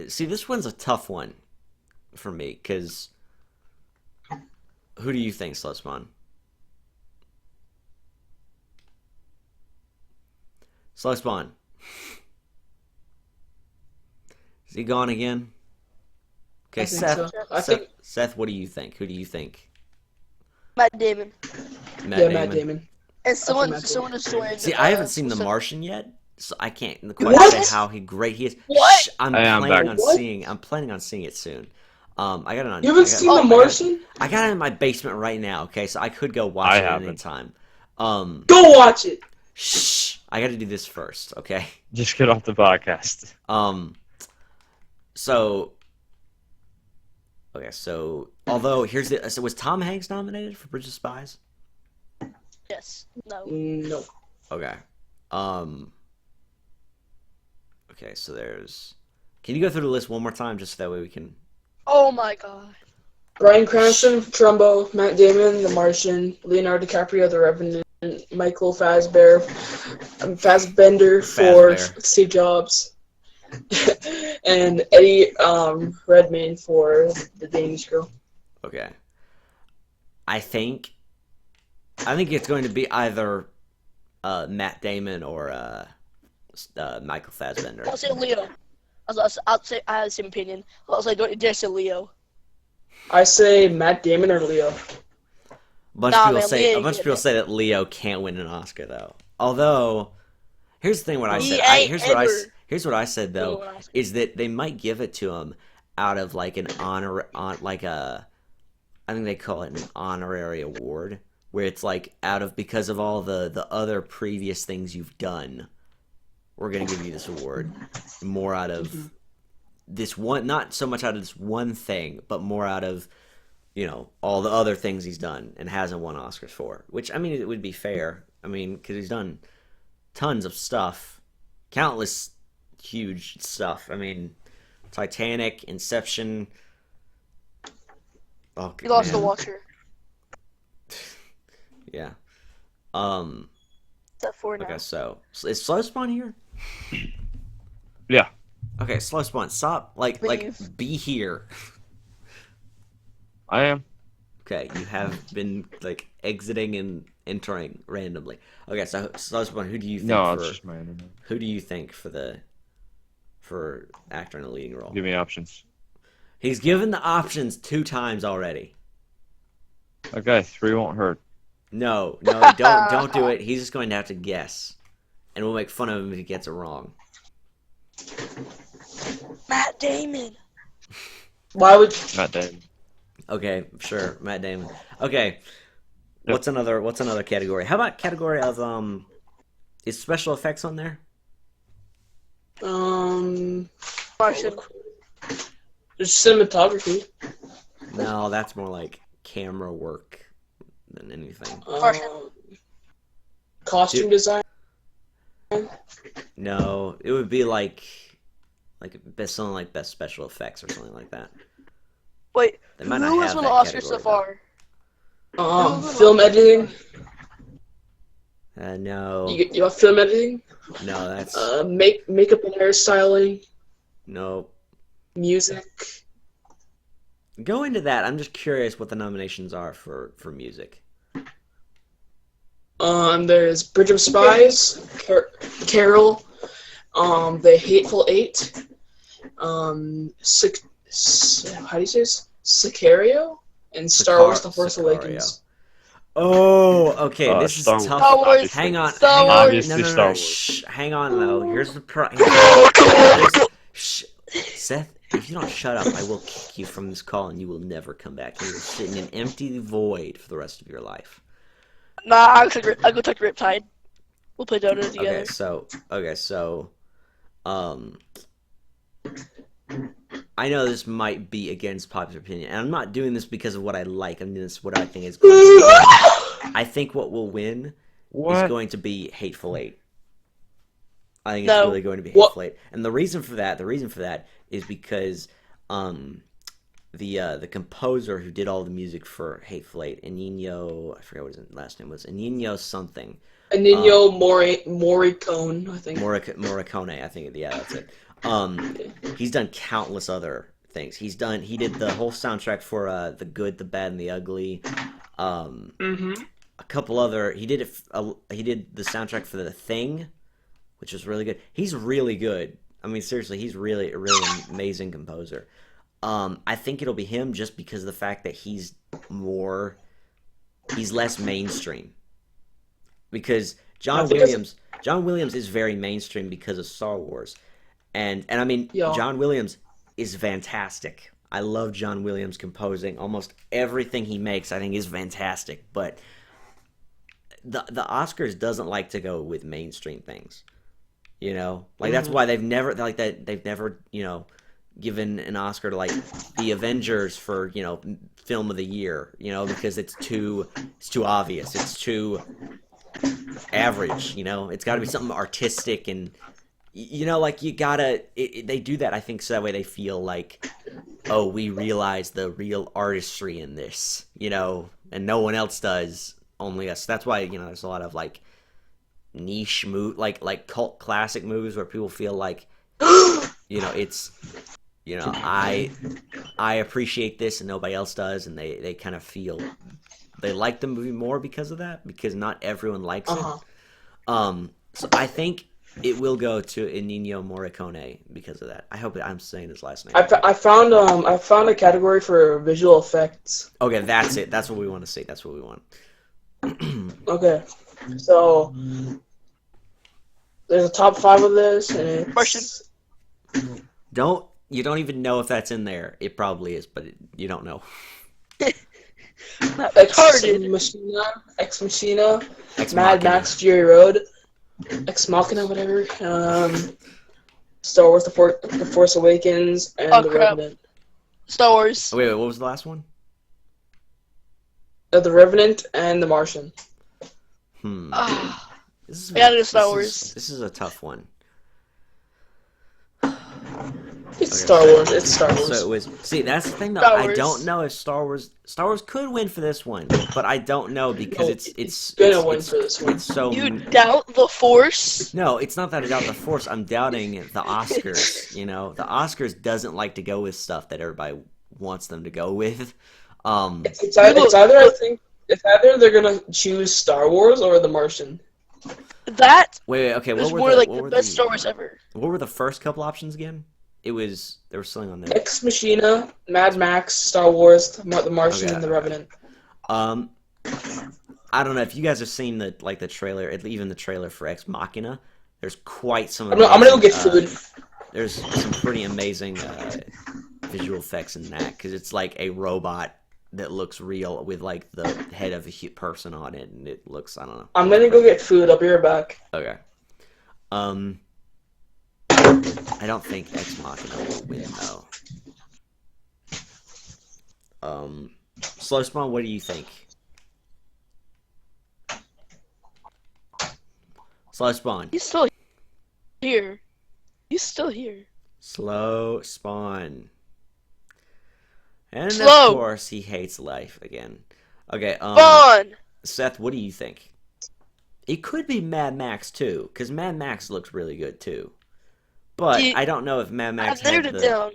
Speaker 1: see, this one's a tough one for me, because who do you think, Slowspawn? Slowspawn. Is he gone again? Okay,
Speaker 2: I think
Speaker 1: Seth.
Speaker 2: so. I think
Speaker 1: Seth, what do you think? Who do you think?
Speaker 4: Matt Damon.
Speaker 2: Matt Damon.
Speaker 4: And someone
Speaker 2: Matt
Speaker 4: is joined.
Speaker 1: See, I haven't seen The Martian yet, so I can't quite
Speaker 2: What?
Speaker 1: say how great he is.
Speaker 4: What?
Speaker 1: Shh, I'm
Speaker 3: Hey, I'm
Speaker 1: planning
Speaker 3: back.
Speaker 1: on
Speaker 2: What?
Speaker 1: seeing. I'm planning on seeing it soon. I got it on.
Speaker 2: You haven't
Speaker 1: I got-
Speaker 2: seen
Speaker 4: oh,
Speaker 2: The Martian?
Speaker 1: I got it in my basement right now. Okay, so I could go watch
Speaker 3: I
Speaker 1: it at any
Speaker 3: haven't.
Speaker 1: time.
Speaker 2: Go watch it.
Speaker 1: Shh. I got to do this first. Okay.
Speaker 3: Just get off the podcast.
Speaker 1: So. Okay, so although here's the so was Tom Hanks nominated for Bridge of Spies?
Speaker 4: Yes. No.
Speaker 2: No.
Speaker 1: Okay. Okay, so there's. Can you go through the list one more time, just so that way we can?
Speaker 4: Oh my god.
Speaker 2: Bryan Cranston, Trumbo, Matt Damon, The Martian, Leonardo DiCaprio, The Revenant, Michael Fassbender for
Speaker 1: Fassbender.
Speaker 2: Steve Jobs, and Eddie Redmayne for The Danish Girl.
Speaker 1: Okay. I think it's going to be either Matt Damon or Michael Fassbender.
Speaker 4: I'll say Leo. I'll say I have the same opinion. I'll say don't you dare say Leo.
Speaker 2: I say Matt Damon or Leo.
Speaker 1: A bunch
Speaker 4: Nah,
Speaker 1: of people
Speaker 4: man,
Speaker 1: say
Speaker 4: Leo
Speaker 1: a bunch of
Speaker 4: get
Speaker 1: people
Speaker 4: it.
Speaker 1: say that Leo can't win an Oscar though. Although, here's the thing: what I
Speaker 4: He
Speaker 1: said.
Speaker 4: ain't
Speaker 1: Here's what I said though
Speaker 4: Leo Oscar.
Speaker 1: is that they might give it to him out of like an like a, I think they call it an honorary award, where it's like because of all the other previous things you've done, we're gonna give you this award. more out of this one, not so much out of this one thing, but more out of, all the other things he's done and hasn't won Oscars for. Which, I mean, it would be fair. I mean, because he's done tons of stuff, countless huge stuff. I mean, Titanic, Inception. Oh,
Speaker 4: We lost the
Speaker 1: man.
Speaker 4: Watcher.
Speaker 1: Yeah.
Speaker 4: It's at 4 now.
Speaker 1: Okay, so is Slow Spawn here?
Speaker 3: Yeah.
Speaker 1: Okay, Slow Spawn, stop. Like,
Speaker 4: Please.
Speaker 1: be here.
Speaker 3: I am.
Speaker 1: Okay, you have been like exiting and entering randomly. Okay, so Slow Spawn, who do you think
Speaker 3: No,
Speaker 1: for
Speaker 3: it's just my internet.
Speaker 1: who do you think for actor in a leading role?
Speaker 3: Give me options.
Speaker 1: He's given the options 2 times already.
Speaker 3: Okay, 3 won't hurt.
Speaker 1: No, don't do it. He's just going to have to guess, and we'll make fun of him if he gets it wrong.
Speaker 4: Matt Damon.
Speaker 2: Why would
Speaker 3: Matt Damon.
Speaker 1: Okay, sure, Matt Damon. Okay,
Speaker 3: Yep.
Speaker 1: what's another category? How about category of is special effects on there?
Speaker 4: Martian.
Speaker 2: There's cinematography.
Speaker 1: No, that's more like camera work than anything.
Speaker 2: Um, costume design.
Speaker 1: No, it would be like something like best special effects or something like that.
Speaker 4: Wait,
Speaker 1: They might not
Speaker 4: who has
Speaker 1: have
Speaker 4: won the
Speaker 1: that
Speaker 4: Oscar so
Speaker 1: category,
Speaker 4: far?
Speaker 2: Film editing.
Speaker 1: No,
Speaker 2: You have film editing.
Speaker 1: no, that's
Speaker 2: Makeup and hairstyling.
Speaker 1: no.
Speaker 2: Music.
Speaker 1: Go into that. I'm just curious what the nominations are for music.
Speaker 2: There's Bridge of Spies, Carol, The Hateful Eight, how do you say this? Sicario, and Star Wars: The Force
Speaker 1: Sicario.
Speaker 2: Awakens.
Speaker 1: Oh, okay. This is
Speaker 3: Star
Speaker 1: tough.
Speaker 4: Star Wars.
Speaker 1: Hang on.
Speaker 4: Star
Speaker 1: hang on.
Speaker 4: Wars.
Speaker 1: No, no, no,
Speaker 3: Star
Speaker 1: no.
Speaker 3: Wars.
Speaker 1: Shh. Hang on, though. Here's the Shh. Seth, if you don't shut up, I will kick you from this call and you will never come back. You will sit in an empty void for the rest of your life.
Speaker 4: Nah, I'll go talk to Riptide. We'll play Dota together.
Speaker 1: Okay, so, I know this might be against popular opinion, and I'm not doing this because of what I like. I'm doing this what I think is going to win. I think what will win is
Speaker 3: What?
Speaker 1: going to be Hateful Eight. I think it's
Speaker 4: No.
Speaker 1: really going to be
Speaker 2: What?
Speaker 1: Hateful Eight, and the reason for that is because the composer who did all the music for Hateful Eight, Ennio, I forget what his last name was, Ennio something,
Speaker 2: Ennio Morricone, I think.
Speaker 1: Morricone, I think. Yeah, that's it. He's done countless other things. He did the whole soundtrack for The Good, the Bad, and the Ugly. A couple other. He did the soundtrack for The Thing, which was really good. He's really good. I mean, seriously, he's really a really amazing composer. I think it'll be him just because of the fact that he's less mainstream. Because John Williams is very mainstream because of Star Wars. And I mean,
Speaker 2: Yeah.
Speaker 1: John Williams is fantastic. I love John Williams composing. Almost everything he makes, I think, is fantastic. But the Oscars doesn't like to go with mainstream things. That's why they've never given an Oscar to like the Avengers for film of the year. Because it's too obvious. It's too average. It's got to be something artistic and. You gotta. They do that, I think, so that way they feel like, oh, we realize the real artistry in this, and no one else does, only us. That's why there's a lot of like niche like cult classic movies where people feel like, it's, I appreciate this and nobody else does, and they kind of feel they like the movie more because of that, because not everyone likes it. So I think. It will go to Ennio Morricone because of that. I hope I'm saying his last name.
Speaker 2: I found a category for visual effects.
Speaker 1: Okay, that's it. That's what we want to see. That's what we want.
Speaker 2: Okay, so there's a top 5 of this, and it's
Speaker 4: Martian.
Speaker 1: You don't even know if that's in there. It probably is, but you don't know.
Speaker 4: Not
Speaker 2: Ex
Speaker 4: retarded.
Speaker 2: Machina,
Speaker 1: Ex
Speaker 2: Mad
Speaker 1: Machina.
Speaker 2: Max, Fury Road, Ex Machina, whatever. Star Wars: The Force Awakens, and
Speaker 4: Oh,
Speaker 2: The
Speaker 4: crap.
Speaker 2: Revenant.
Speaker 4: Star Wars.
Speaker 1: Oh, wait, what was the last one?
Speaker 2: The Revenant and The Martian.
Speaker 4: Ah,
Speaker 1: This is
Speaker 4: I gotta go Star
Speaker 1: this
Speaker 4: Wars.
Speaker 1: This is a tough one.
Speaker 2: It's
Speaker 1: Okay,
Speaker 2: Star
Speaker 1: so-
Speaker 2: Wars. It's Star Wars.
Speaker 1: So it was. See, that's the thing though.
Speaker 4: Star
Speaker 1: I
Speaker 4: Wars.
Speaker 1: don't know if Star Wars could win for this one, but I don't know because
Speaker 2: No,
Speaker 1: it's
Speaker 2: gonna win for this one.
Speaker 1: It's so.
Speaker 4: you doubt the Force?
Speaker 1: No, it's not that I doubt the Force. I'm doubting the Oscars. You know, the Oscars doesn't like to go with stuff that everybody wants them to go with.
Speaker 2: It's either I think it's either they're gonna choose Star Wars or The Martian.
Speaker 4: That
Speaker 1: Wait, okay.
Speaker 4: was
Speaker 1: What were
Speaker 4: one
Speaker 1: the
Speaker 4: of like
Speaker 1: what
Speaker 4: the
Speaker 1: were
Speaker 4: best
Speaker 1: the
Speaker 4: Star Wars ever.
Speaker 1: what were the first couple options again? It was they were something on there.
Speaker 2: Ex Machina, Mad Max, Star Wars, The Martian,
Speaker 1: Okay,
Speaker 2: and The
Speaker 1: okay.
Speaker 2: Revenant.
Speaker 1: I don't know if you guys have seen the trailer, even the trailer for Ex Machina. There's quite some.
Speaker 2: I'm gonna go get
Speaker 1: amazing,
Speaker 2: food.
Speaker 1: There's some pretty amazing visual effects in that because it's like a robot that looks real with like the head of a person on it, and it looks I don't know.
Speaker 2: I'm gonna go get food. I'll be right back.
Speaker 1: Okay. I don't think Ex Machina will win though. Slow Spawn, what do you think? Slow Spawn.
Speaker 4: He's still here. He's still here.
Speaker 1: Slow Spawn. And
Speaker 4: Slow.
Speaker 1: of course he hates life again. Okay,
Speaker 4: Spawn!
Speaker 1: Seth, what do you think? It could be Mad Max too, because Mad Max looks really good too. But
Speaker 4: You-
Speaker 1: I don't know if Mad Max
Speaker 4: I've narrowed
Speaker 1: had
Speaker 4: it
Speaker 1: the...
Speaker 4: down.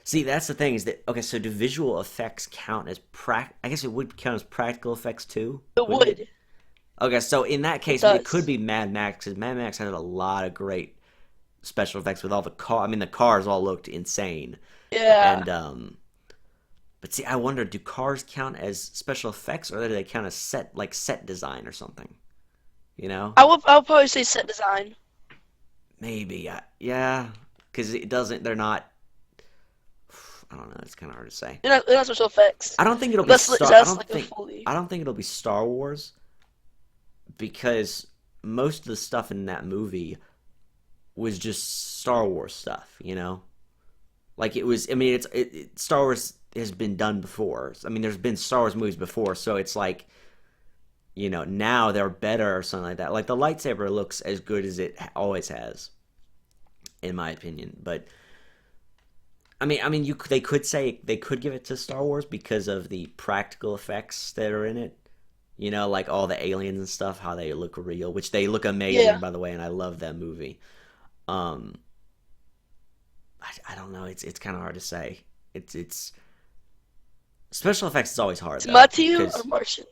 Speaker 1: See, that's the thing is that okay. So do visual effects count as I guess it would count as practical effects too.
Speaker 4: It
Speaker 1: wouldn't
Speaker 4: would.
Speaker 1: Okay, so in that case,
Speaker 4: It
Speaker 1: it
Speaker 4: does.
Speaker 1: could be Mad Max because Mad Max had a lot of great special effects with all the car. I mean, the cars all looked insane.
Speaker 4: Yeah.
Speaker 1: And but see, I wonder, do cars count as special effects or do they count as set design or something? You know,
Speaker 4: I'll probably say set design.
Speaker 1: maybe, yeah, because it doesn't. They're not. I don't know. It's kind of hard to say.
Speaker 4: They're not special effects.
Speaker 1: I don't think it'll be
Speaker 4: That's
Speaker 1: Star. I
Speaker 4: that's
Speaker 1: don't
Speaker 4: like a
Speaker 1: think.
Speaker 4: fully.
Speaker 1: I don't think it'll be Star Wars because most of the stuff in that movie was just Star Wars stuff, you know? Like it was I mean Star Wars has been done before. I mean there's been Star Wars movies before, so it's like you know, now they're better or something like that. Like the lightsaber looks as good as it always has in my opinion, but they could say they could give it to Star Wars because of the practical effects that are in it. You know, like all the aliens and stuff, how they look real, which they look amazing,
Speaker 4: Yeah.
Speaker 1: by the way, and I love that movie. I don't know. It's kind of hard to say. It's special effects is always hard.
Speaker 4: It's
Speaker 1: Though,
Speaker 4: Matthew
Speaker 1: 'cause-
Speaker 4: or Martian?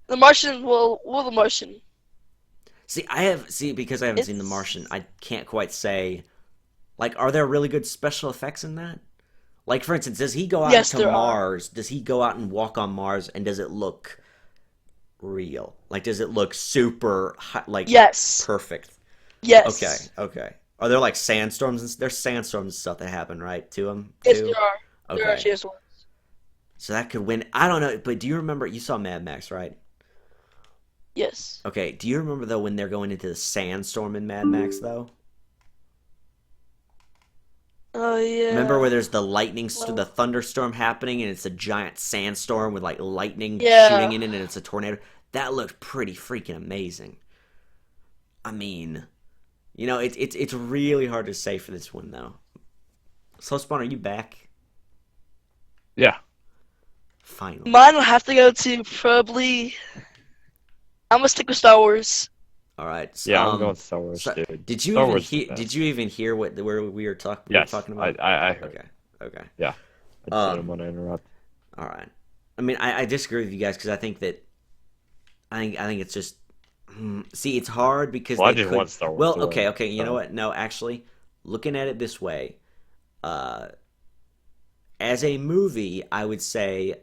Speaker 4: The Martian will the Martian.
Speaker 1: because I haven't seen The
Speaker 4: It's-
Speaker 1: Martian, I can't quite say. Like, are there really good special effects in that? Like, for instance, does he go out
Speaker 4: Yes,
Speaker 1: to
Speaker 4: there are.
Speaker 1: Mars? Does he go out and walk on Mars, and does it look real? Like, does it look super, like,
Speaker 4: Yes.
Speaker 1: perfect?
Speaker 4: Yes.
Speaker 1: Okay. Are there, like, sandstorms? There's sandstorms and stuff that happen, right, to him,
Speaker 4: Yes,
Speaker 1: too?
Speaker 4: there are. There are
Speaker 1: Okay.
Speaker 4: cheers ones.
Speaker 1: So that could win. I don't know, but do you remember, you saw Mad Max, right?
Speaker 4: Yes.
Speaker 1: Okay, do you remember, though, when they're going into the sandstorm in Mad Max, though?
Speaker 4: Oh yeah.
Speaker 1: Remember where there's the lightning,
Speaker 4: Well-
Speaker 1: the thunderstorm happening, and it's a giant sandstorm with like lightning
Speaker 4: Yeah.
Speaker 1: shooting in it, and it's a tornado. That looked pretty freaking amazing. I mean, you know, it's really hard to say for this one though. So Spawn, are you back?
Speaker 3: Yeah.
Speaker 1: Finally.
Speaker 4: Mine will have to go to probably. I'm gonna stick with Star Wars.
Speaker 1: All right. So,
Speaker 3: Yeah, I'm going Star Wars,
Speaker 1: so-
Speaker 3: dude.
Speaker 1: Did you
Speaker 3: Star
Speaker 1: even
Speaker 3: Wars is
Speaker 1: hear?
Speaker 3: the best.
Speaker 1: Did you even hear where we were talking?
Speaker 3: Yes,
Speaker 1: talking about.
Speaker 3: I heard.
Speaker 1: Okay. Okay.
Speaker 3: I just didn't want to interrupt.
Speaker 1: All right. I mean, I disagree with you guys because I think that I think it's just see, it's hard because
Speaker 3: Well, I
Speaker 1: they
Speaker 3: just
Speaker 1: could,
Speaker 3: want Star Wars
Speaker 1: well,
Speaker 3: to win,
Speaker 1: okay. You know
Speaker 3: so.
Speaker 1: what? No, actually, looking at it this way, as a movie, I would say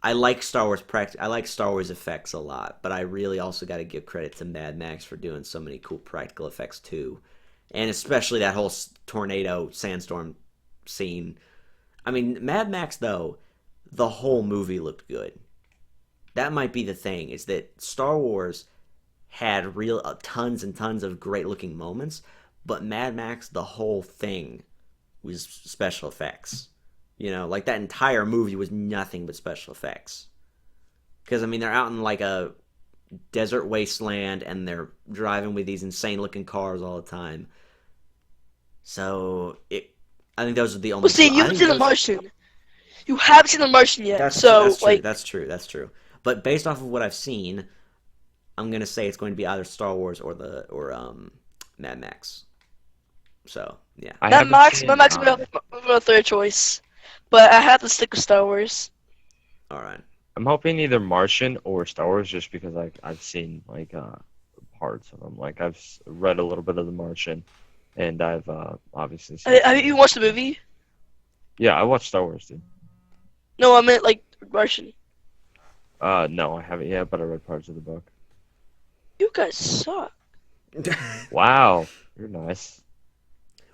Speaker 1: I like Star Wars I like Star Wars effects a lot, but I really also got to give credit to Mad Max for doing so many cool practical effects too, and especially that whole tornado sandstorm scene. I mean, Mad Max though, the whole movie looked good. That might be the thing, is that Star Wars had real tons and tons of great looking moments, but Mad Max, the whole thing was special effects. Like that entire movie was nothing but special effects. Because I mean, they're out in like a desert wasteland and they're driving with these insane looking cars all the time. So I think those are the only.
Speaker 4: Well, see, you haven't seen The Martian. You haven't seen The Martian yet,
Speaker 1: That's
Speaker 4: so
Speaker 1: true. That's true. But based off of what I've seen, I'm gonna say it's going to be either Star Wars or Mad Max. So yeah.
Speaker 4: Mad Max is my third choice, but I have to stick with Star Wars.
Speaker 1: All right.
Speaker 3: I'm hoping either Martian or Star Wars, just because I've seen parts of them. Like I've read a little bit of The Martian, and I've obviously seen.
Speaker 4: Have you watched the movie?
Speaker 3: Yeah, I watched Star Wars, dude.
Speaker 4: No, I meant like Martian.
Speaker 3: No, I haven't yet, but I read parts of the book.
Speaker 4: You guys suck.
Speaker 3: Wow, you're nice.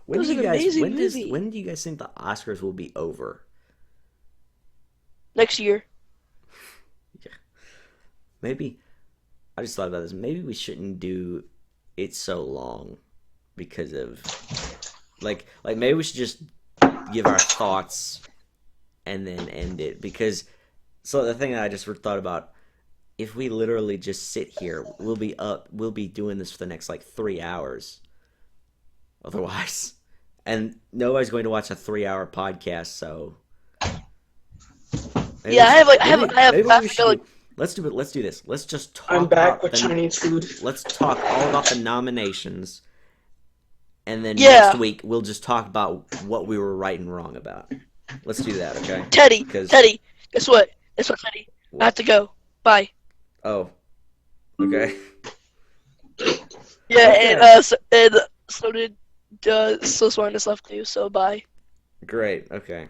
Speaker 1: When
Speaker 4: It was
Speaker 1: do you
Speaker 4: an
Speaker 1: guys?
Speaker 4: amazing
Speaker 1: When
Speaker 4: movie.
Speaker 1: when do you guys think the Oscars will be over?
Speaker 4: Next year.
Speaker 1: Maybe. I just thought about this. Maybe we shouldn't do it so long because of like maybe we should just give our thoughts and then end it, because so the thing that I just thought about, if we literally just sit here, we'll be doing this for the next like 3 hours otherwise, and nobody's going to watch a 3-hour podcast. So maybe
Speaker 4: Yeah,
Speaker 1: we
Speaker 4: I
Speaker 1: should-
Speaker 4: have.
Speaker 1: maybe
Speaker 4: I
Speaker 1: we
Speaker 4: feel like
Speaker 1: should- let's do it. Let's do this. Let's just talk
Speaker 2: I'm back
Speaker 1: about
Speaker 2: with Chinese food.
Speaker 1: let's talk all about the nominations, and then
Speaker 4: Yeah.
Speaker 1: next week we'll just talk about what we were right and wrong about. Let's do that, okay?
Speaker 4: Teddy.
Speaker 1: 'Cause-
Speaker 4: Teddy. Guess what? Teddy. I have to go. Bye.
Speaker 1: Oh, okay.
Speaker 4: Yeah,
Speaker 1: Okay.
Speaker 4: and so did Slow Spawn is left too. So bye.
Speaker 1: Great. Okay.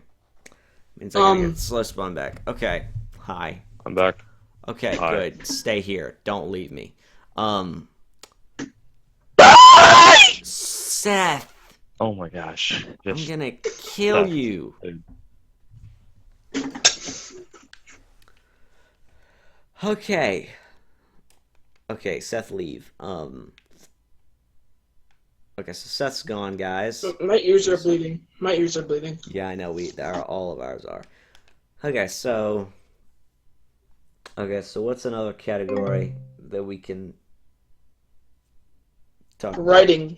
Speaker 1: Means I gotta get Slow Spawn back. Okay. Hi.
Speaker 3: I'm back.
Speaker 1: Okay.
Speaker 3: Hi.
Speaker 1: Good. Stay here. Don't leave me.
Speaker 4: Bye.
Speaker 1: Seth,
Speaker 3: Oh my gosh.
Speaker 1: I'm
Speaker 3: Just
Speaker 1: gonna kill
Speaker 3: Seth.
Speaker 1: you. Okay. Okay, Seth, leave. Okay, so Seth's gone, guys.
Speaker 2: My ears are bleeding. My ears are bleeding.
Speaker 1: Yeah, I know. All of ours are. Okay, so what's another category that we can talk about?
Speaker 2: Writing.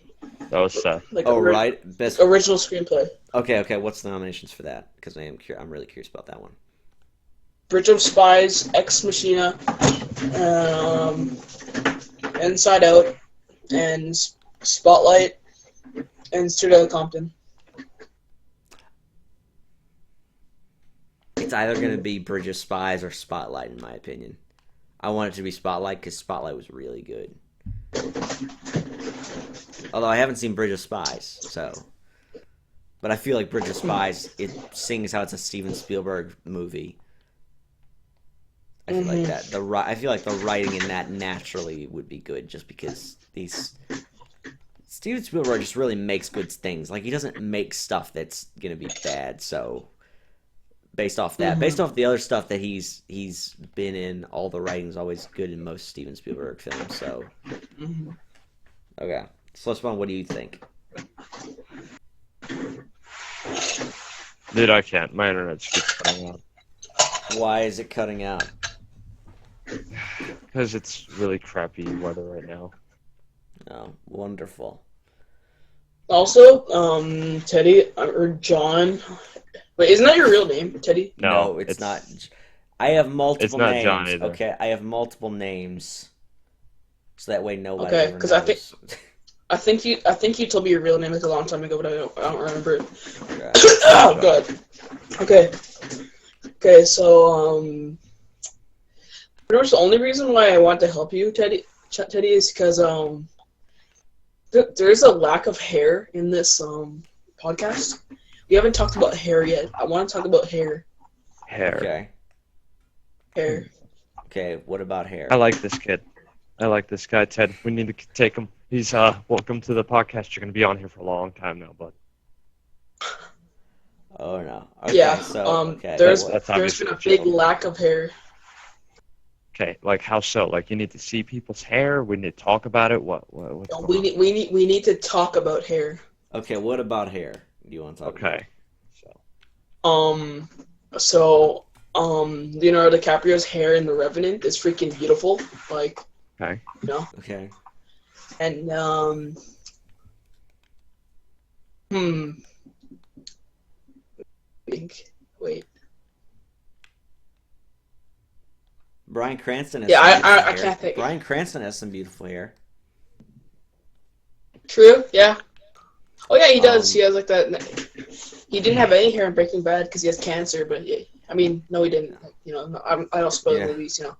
Speaker 3: that was Seth.
Speaker 2: Like
Speaker 1: Oh, right. Best.
Speaker 2: original screenplay.
Speaker 1: Okay. What's the nominations for that? Because I'm really curious about that one.
Speaker 2: Bridge of Spies, Ex Machina, Inside Out, and Spotlight, and Straight Outta Compton.
Speaker 1: It's either gonna be Bridge of Spies or Spotlight, in my opinion. I want it to be Spotlight because Spotlight was really good. Although I haven't seen Bridge of Spies, so. But I feel like Bridge of Spies, it sings how it's a Steven Spielberg movie. I feel like that. I feel like the writing in that naturally would be good, just because Steven Spielberg just really makes good things. Like, he doesn't make stuff that's gonna be bad. So based off the other stuff that he's been in, all the writing's always good in most Steven Spielberg films. So okay, so Spawn, what do you think?
Speaker 3: Dude, I can't. My internet just keeps cutting out.
Speaker 1: Why is it cutting out?
Speaker 3: Because it's really crappy weather right now.
Speaker 1: Oh, wonderful.
Speaker 2: Also, Teddy or John. Wait, isn't that your real name, Teddy?
Speaker 1: No, it's not. I have multiple
Speaker 3: It's not
Speaker 1: names.
Speaker 3: John either.
Speaker 1: Okay, I have multiple names, so that way nobody
Speaker 2: Okay,
Speaker 1: ever
Speaker 2: 'cause I
Speaker 1: knows.
Speaker 2: I think you told me your real name like a long time ago, but I don't remember it.
Speaker 1: Okay.
Speaker 2: Oh god. Okay, so pretty much the only reason why I want to help you, Teddy, is because there's a lack of hair in this podcast. We haven't talked about hair yet. I want to talk about hair.
Speaker 3: Hair.
Speaker 1: Okay.
Speaker 2: Hair.
Speaker 1: Okay. What about hair?
Speaker 3: I like this kid. I like this guy, Ted. We need to take him. He's welcome to the podcast. You're gonna be on here for a long time now, bud.
Speaker 1: Oh no. Okay,
Speaker 2: Yeah.
Speaker 1: So okay.
Speaker 2: There's
Speaker 1: what-
Speaker 3: That's
Speaker 2: been
Speaker 3: obviously
Speaker 2: a
Speaker 3: a
Speaker 2: big
Speaker 3: joke.
Speaker 2: lack of hair.
Speaker 3: Okay, like how so? Like you need to see people's hair. We need to talk about it. What's
Speaker 2: No,
Speaker 3: going on?
Speaker 2: we need to talk about hair.
Speaker 1: Okay, what about hair? Do you want to talk about?
Speaker 3: Okay. So
Speaker 2: So Leonardo DiCaprio's hair in The Revenant is freaking beautiful. Like,
Speaker 3: okay.
Speaker 2: you know,
Speaker 1: Okay.
Speaker 2: and wait.
Speaker 1: Bryan Cranston has
Speaker 2: Yeah,
Speaker 1: some beautiful
Speaker 2: I
Speaker 1: hair.
Speaker 2: can't think.
Speaker 1: Bryan Cranston has some beautiful hair.
Speaker 2: True. Yeah. Oh yeah, he does.
Speaker 1: Um,
Speaker 2: He has like that. He didn't have any hair in Breaking Bad because he has cancer. But yeah, I mean, no, he didn't. You know, I don't spoil
Speaker 1: Yeah.
Speaker 2: movies. You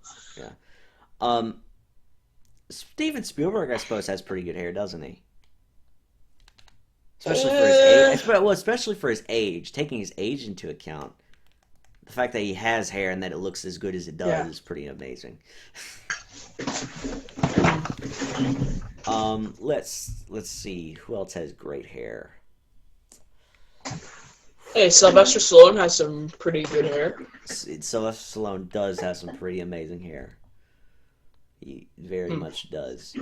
Speaker 2: know.
Speaker 1: Steven Spielberg, I suppose, has pretty good hair, doesn't he? Especially for his age. Well, especially for his age. Taking his age into account, the fact that he has hair and that it looks as good as it does
Speaker 2: Yeah.
Speaker 1: is pretty amazing. Let's see who else has great hair.
Speaker 2: Hey, Sylvester Stallone has some pretty good hair.
Speaker 1: Sylvester Stallone does have some pretty amazing hair. He very much does.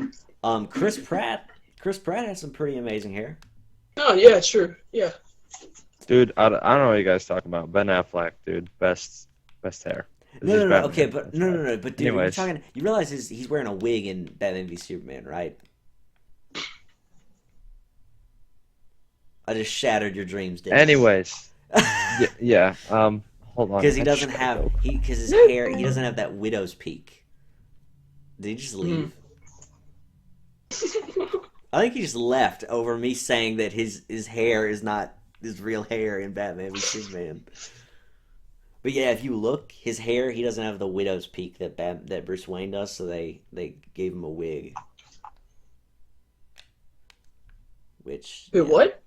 Speaker 1: Chris Pratt has some pretty amazing hair.
Speaker 2: Oh yeah, sure. Yeah.
Speaker 3: Dude, I don't know what you guys talking about. Ben Affleck, dude, best hair. This is
Speaker 1: No.
Speaker 3: Batman.
Speaker 1: Okay, but no. But dude,
Speaker 3: Anyways.
Speaker 1: you realize he's wearing a wig in Batman v Superman, right? I just shattered your dreams, didn't I?
Speaker 3: Anyways, yeah. Hold on.
Speaker 1: Because he
Speaker 3: I
Speaker 1: doesn't
Speaker 3: just-
Speaker 1: have because his hair, he doesn't have that widow's peak. Did he just leave? I think he just left over me saying that his hair is not his real hair in Batman v Superman. But yeah, if you look, his hair, he doesn't have the widow's peak that Bruce Wayne does, so they gave him a wig. Which
Speaker 2: Wait,
Speaker 1: yeah.
Speaker 2: what?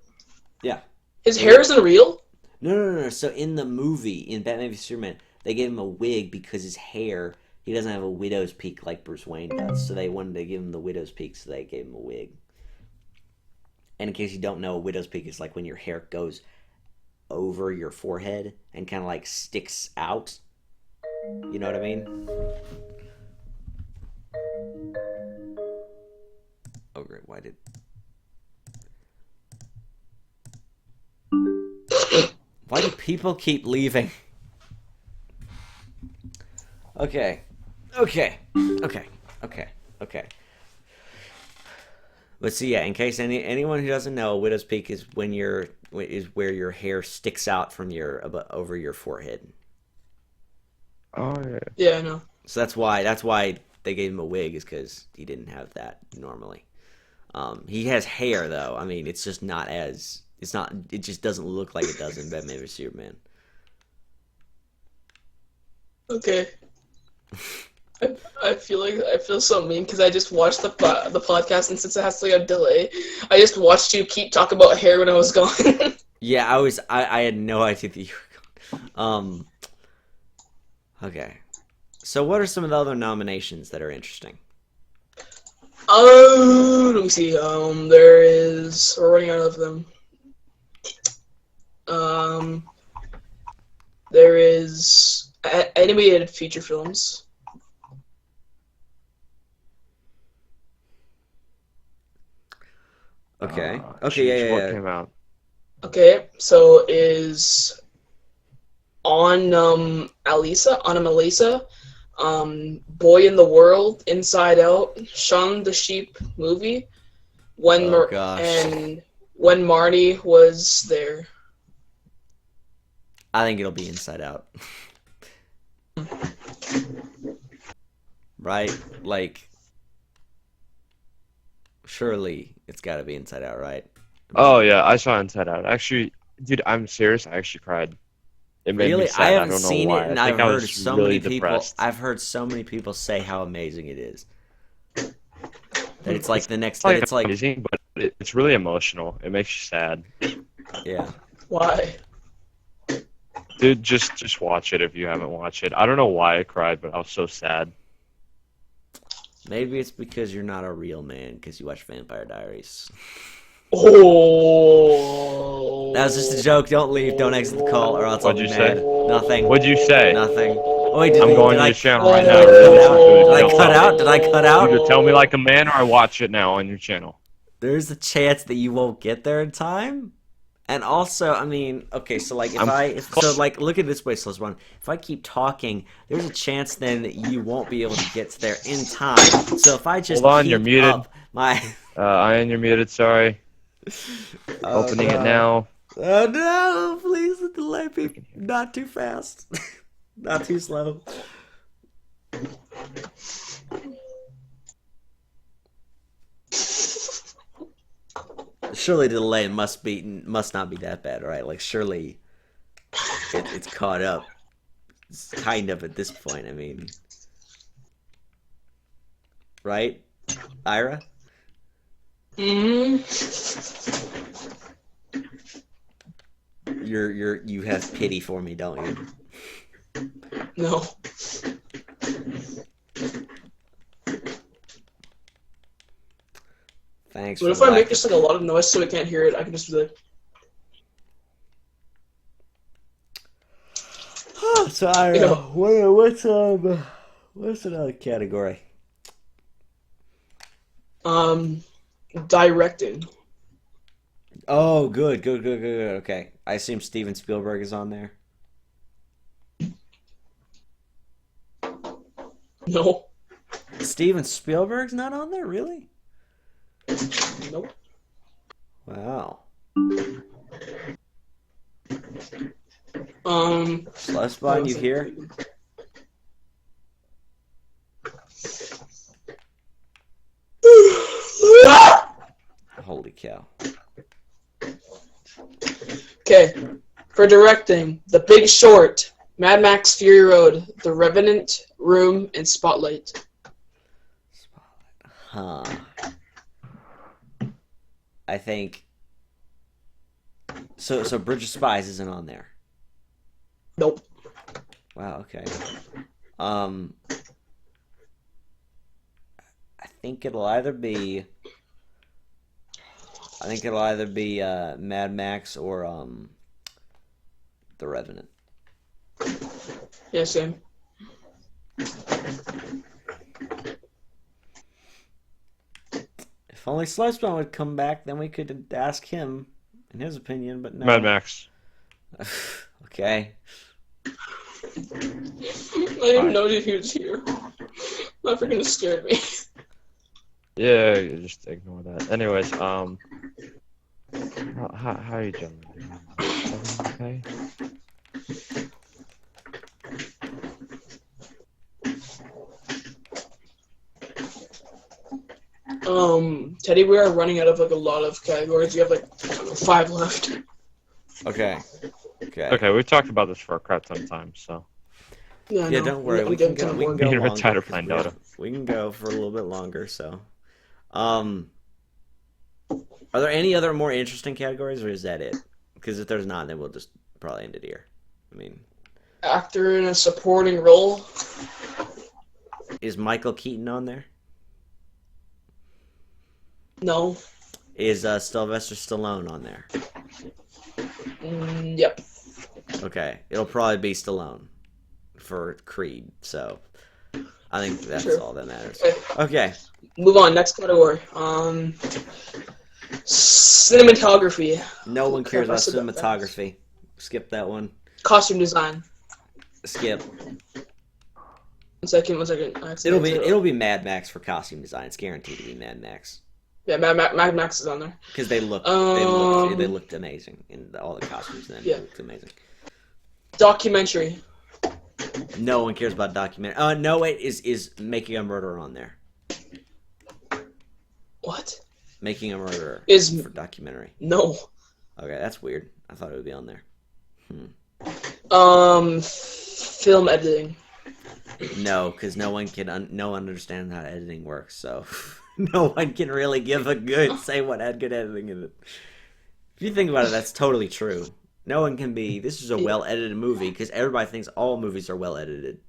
Speaker 1: Yeah.
Speaker 2: His hair isn't real?
Speaker 1: No. So in the movie, in Batman v Superman, they gave him a wig because his hair, he doesn't have a widow's peak like Bruce Wayne does. So they wanted to give him the widow's peak, so they gave him a wig. And in case you don't know, a widow's peak is like when your hair goes over your forehead and kind of like sticks out. You know what I mean? Oh great, why do people keep leaving? Okay. But see, yeah, in case anyone who doesn't know, a widow's peak is where your hair sticks out from over your forehead.
Speaker 3: Oh yeah.
Speaker 2: Yeah, I know.
Speaker 1: So that's why they gave him a wig, is because he didn't have that normally. He has hair though. I mean, it's just not as it just doesn't look like it does in Batman v Superman.
Speaker 2: Okay. I feel so mean because I just watched the podcast, and since it has like a delay, I just watched you keep talking about hair when I was gone.
Speaker 1: Yeah, I had no idea that you were gone. Okay. So what are some of the other nominations that are interesting?
Speaker 2: Let me see. We're running out of them. There is animated feature films.
Speaker 1: Okay.
Speaker 3: Jeez,
Speaker 1: Yeah.
Speaker 3: What came out?
Speaker 2: Okay, so is on Alisa, Boy in the World, Inside Out, Shaun the Sheep movie,
Speaker 1: Oh, gosh.
Speaker 2: and When Marty Was There.
Speaker 1: I think it'll be Inside Out. Right? Like, surely it's got to be Inside Out, right?
Speaker 3: Oh yeah, I saw Inside Out. Actually, dude, I'm serious. I actually cried. It made
Speaker 1: Really,
Speaker 3: me sad.
Speaker 1: I
Speaker 3: I
Speaker 1: haven't
Speaker 3: don't know
Speaker 1: seen
Speaker 3: why.
Speaker 1: it, and
Speaker 3: I
Speaker 1: I've
Speaker 3: think I
Speaker 1: heard
Speaker 3: was
Speaker 1: so
Speaker 3: really
Speaker 1: many people.
Speaker 3: depressed.
Speaker 1: I've heard so many people say how amazing it is. That it's like the next.
Speaker 3: It's
Speaker 1: That
Speaker 3: like
Speaker 1: it's like,
Speaker 3: amazing, but it's really emotional. It makes you sad.
Speaker 1: yeah.
Speaker 2: Why?
Speaker 3: Dude, just watch it if you haven't watched it. I don't know why I cried, but I was so sad.
Speaker 1: Maybe it's because you're not a real man because you watch Vampire Diaries.
Speaker 2: Oh.
Speaker 1: That was just a joke. Don't leave. Don't exit the call, or else I'll
Speaker 3: What'd
Speaker 1: be
Speaker 3: you
Speaker 1: mad.
Speaker 3: say?
Speaker 1: Nothing.
Speaker 3: What'd you say?
Speaker 1: Nothing. Oh, wait,
Speaker 3: I'm going to
Speaker 1: I-
Speaker 3: your channel
Speaker 1: did
Speaker 3: right
Speaker 1: I
Speaker 3: now.
Speaker 1: cut
Speaker 3: You
Speaker 1: out?
Speaker 3: do it.
Speaker 1: Did I
Speaker 3: Tell
Speaker 1: cut
Speaker 3: me.
Speaker 1: out? Did I cut out?
Speaker 3: You either tell me like a man, or I watch it now on your channel.
Speaker 1: There's a chance that you won't get there in time. And also, I mean, okay, so like look at it this way, Slizbon. If I keep talking, there's a chance then that you won't be able to get there in time. So if I just
Speaker 3: Hold on,
Speaker 1: keep
Speaker 3: you're muted.
Speaker 1: up my
Speaker 3: Ian, you're muted. Sorry. Opening it now.
Speaker 1: Oh no, please delay me. Not too fast. Not too slow. Surely the delay must not be that bad, right? Like surely it's caught up. It's kind of at this point, I mean. Right? Ira?
Speaker 2: Mm-hmm.
Speaker 1: You have pity for me, don't you?
Speaker 2: No.
Speaker 1: Thanks.
Speaker 2: What
Speaker 1: for
Speaker 2: if I
Speaker 1: the
Speaker 2: make
Speaker 1: lack
Speaker 2: just
Speaker 1: of-
Speaker 2: like a lot of noise so we can't hear it? I can just be like,
Speaker 1: So Ira,
Speaker 2: Yeah.
Speaker 1: what's another category?
Speaker 2: directing.
Speaker 1: Oh, good. Okay, I assume Steven Spielberg is on there.
Speaker 2: No.
Speaker 1: Steven Spielberg's not on there, really?
Speaker 2: Nope.
Speaker 1: Wow. Slespine, you here? Holy cow.
Speaker 2: Okay. For directing, The Big Short, Mad Max Fury Road, The Revenant, Room, and Spotlight.
Speaker 1: Huh. I think so Bridge of Spies isn't on there.
Speaker 2: Nope.
Speaker 1: Wow, okay. I think it'll either be Mad Max or The Revenant.
Speaker 2: Yeah, same.
Speaker 1: If only Sludgebone would come back, then we could ask him in his opinion, but no.
Speaker 3: Mad Max.
Speaker 1: Okay.
Speaker 2: I didn't know that he was here. That freaking scared me.
Speaker 3: Yeah, just ignore that. Anyways, how are you gentlemen doing? Everything okay?
Speaker 2: Teddy, we are running out of like a lot of categories. You have like 5 left.
Speaker 1: Okay.
Speaker 3: Okay, we've talked about this for a crap ton of time, so.
Speaker 1: Yeah,
Speaker 2: no,
Speaker 1: don't worry.
Speaker 2: I'm
Speaker 1: We
Speaker 2: getting
Speaker 1: can go.
Speaker 2: kinda
Speaker 1: We can
Speaker 2: bored.
Speaker 1: go
Speaker 3: You're
Speaker 1: longer
Speaker 3: retired
Speaker 1: 'cause
Speaker 3: playing
Speaker 1: we have-
Speaker 3: Dota.
Speaker 1: We can go for a little bit longer. So, are there any other more interesting categories, or is that it? Because if there's not, then we'll just probably end it here. I mean,
Speaker 2: Actor in a supporting role.
Speaker 1: is Michael Keaton on there?
Speaker 2: No.
Speaker 1: Is Sylvester Stallone on there?
Speaker 2: Yep.
Speaker 1: Okay, it'll probably be Stallone for Creed. So, I think that's
Speaker 2: Sure.
Speaker 1: all that matters.
Speaker 2: Okay.
Speaker 1: Okay.
Speaker 2: Move on. Next category. Cinematography.
Speaker 1: No one cares
Speaker 2: Crap, I
Speaker 1: about
Speaker 2: said that fast.
Speaker 1: cinematography. Skip that one.
Speaker 2: Costume design.
Speaker 1: Skip.
Speaker 2: 1 second. I accidentally said it.
Speaker 1: It'll be Mad Max for costume design. It's guaranteed to be Mad Max
Speaker 2: Yeah, Mad Max is on there.
Speaker 1: because they looked amazing in all the costumes. Then
Speaker 2: Yeah.
Speaker 1: They looked amazing.
Speaker 2: Documentary.
Speaker 1: No one cares about documentary. No, wait, is Making a Murderer on there?
Speaker 2: What?
Speaker 1: Making a Murderer
Speaker 2: Is-
Speaker 1: for documentary.
Speaker 2: No.
Speaker 1: Okay, that's weird. I thought it would be on there.
Speaker 2: Film editing.
Speaker 1: No, because no one understands how editing works. So no one can really give say what had good editing in it. If you think about it, that's totally true. No one can be. This is a well-edited movie because everybody thinks all movies are well-edited.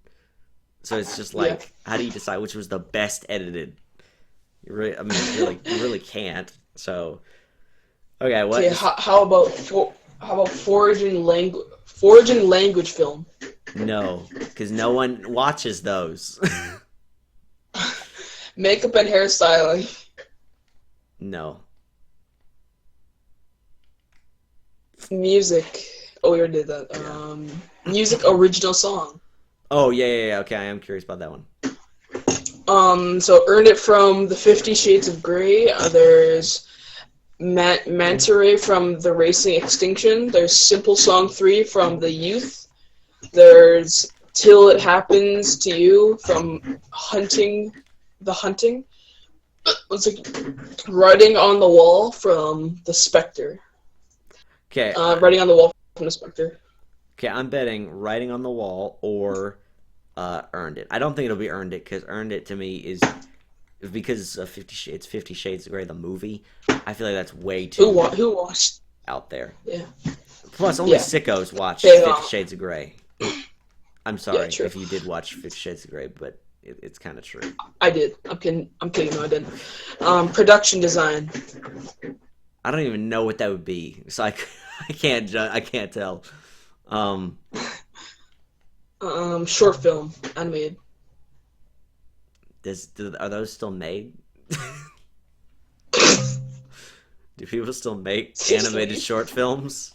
Speaker 1: So it's just like, how do you decide which was the best edited? You really can't. So, okay, what?
Speaker 2: Okay, how about foraging language film?
Speaker 1: No, because no one watches those.
Speaker 2: Makeup and hairstyling.
Speaker 1: No.
Speaker 2: Music. Oh, we already did that. Music original song.
Speaker 1: Oh, yeah. Okay, I am curious about that one.
Speaker 2: So earned it from the 50 Shades of Grey. There's Manta Ray from The Racing Extinction. There's Simple Song 3 from The Youth. There's Till It Happens to You from The Hunting. What's it? Writing on the Wall from The Spectre.
Speaker 1: Okay.
Speaker 2: Writing on the Wall from The Spectre.
Speaker 1: Okay, I'm betting Writing on the Wall or Earned It. I don't think it'll be Earned It, because Earned It to me is because of 50 Shades of Grey, the movie. I feel like that's way too
Speaker 2: Who watched?
Speaker 1: out there.
Speaker 2: Yeah.
Speaker 1: Plus, only sickos watch
Speaker 2: Yeah.
Speaker 1: 50 Shades of Grey. I'm sorry
Speaker 2: true.
Speaker 1: if you did watch 50 Shades of Grey, but it's kind of true.
Speaker 2: I did. I'm kidding. No, I didn't. Production design.
Speaker 1: I don't even know what that would be, so I can't tell.
Speaker 2: Short film, animated.
Speaker 1: Are those still made? Do people still make animated short films?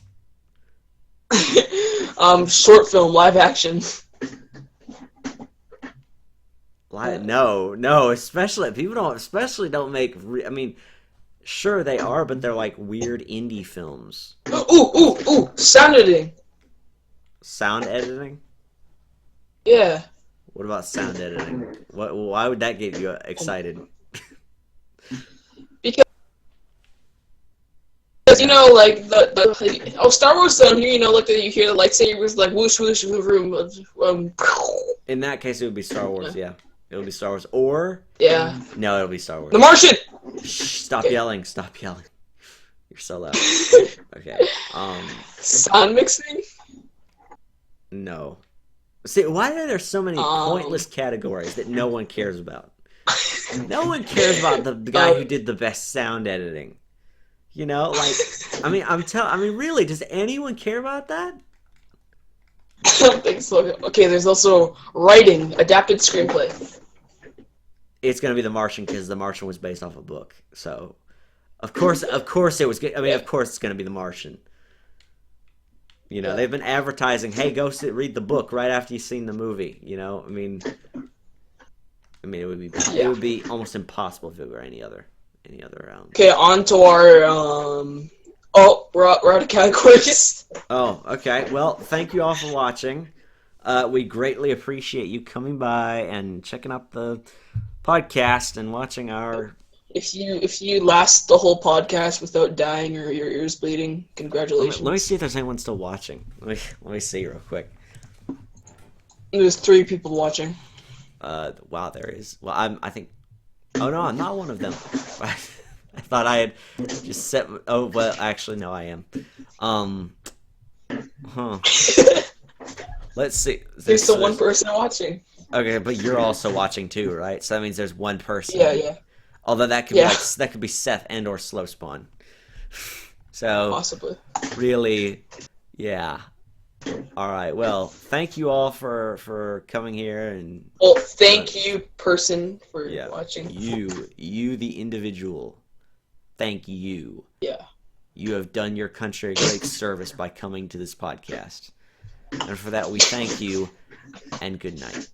Speaker 2: Short film, live action.
Speaker 1: No, especially people don't make. I mean, sure they are, but they're like weird indie films.
Speaker 2: Ooh! Sound editing.
Speaker 1: Sound editing?
Speaker 2: Yeah.
Speaker 1: What about sound editing? Why would that get you excited?
Speaker 2: Because like Star Wars down here, like you hear the lightsabers like whoosh whoosh vroom.
Speaker 1: In that case, it would be Star Wars. Yeah, it would be Star Wars. Or
Speaker 2: yeah.
Speaker 1: no, it'll be Star Wars.
Speaker 2: The Martian.
Speaker 1: Shh, stop yelling! Stop yelling! You're so loud. Okay.
Speaker 2: Sound mixing.
Speaker 1: No. See, why are there so many pointless categories that no one cares about? No one cares about the guy who did the best sound editing. Really, does anyone care about that?
Speaker 2: I don't think so. Okay, there's also writing, adapted screenplay.
Speaker 1: It's gonna be The Martian because The Martian was based off a book. So, of course it was. Of course it's gonna be The Martian. They've been advertising, hey, go read the book right after you've seen the movie. It would be almost impossible if it were any other round.
Speaker 2: Okay, on to our we're out of categories.
Speaker 1: Oh, okay. Well, thank you all for watching. We greatly appreciate you coming by and checking out the podcast and watching our.
Speaker 2: If you last the whole podcast without dying or your ears bleeding, congratulations.
Speaker 1: Let me see if there's anyone still watching. Let me see real quick.
Speaker 2: There's 3 people watching.
Speaker 1: Wow, there is. Well, I think. Oh no, I'm not one of them. I thought I had just set. Oh well, actually no, I am. Let's see.
Speaker 2: There's the one person watching.
Speaker 1: Okay, but you're also watching too, right? So that means there's one person.
Speaker 2: Yeah.
Speaker 1: Although that could be Seth and or Slow Spawn. So
Speaker 2: possibly.
Speaker 1: Really, yeah. All right. Well, thank you all for coming here and.
Speaker 2: Well, thank you, person, for watching.
Speaker 1: You, the individual. Thank you.
Speaker 2: Yeah.
Speaker 1: You have done your country a great service by coming to this podcast, and for that we thank you. And good night.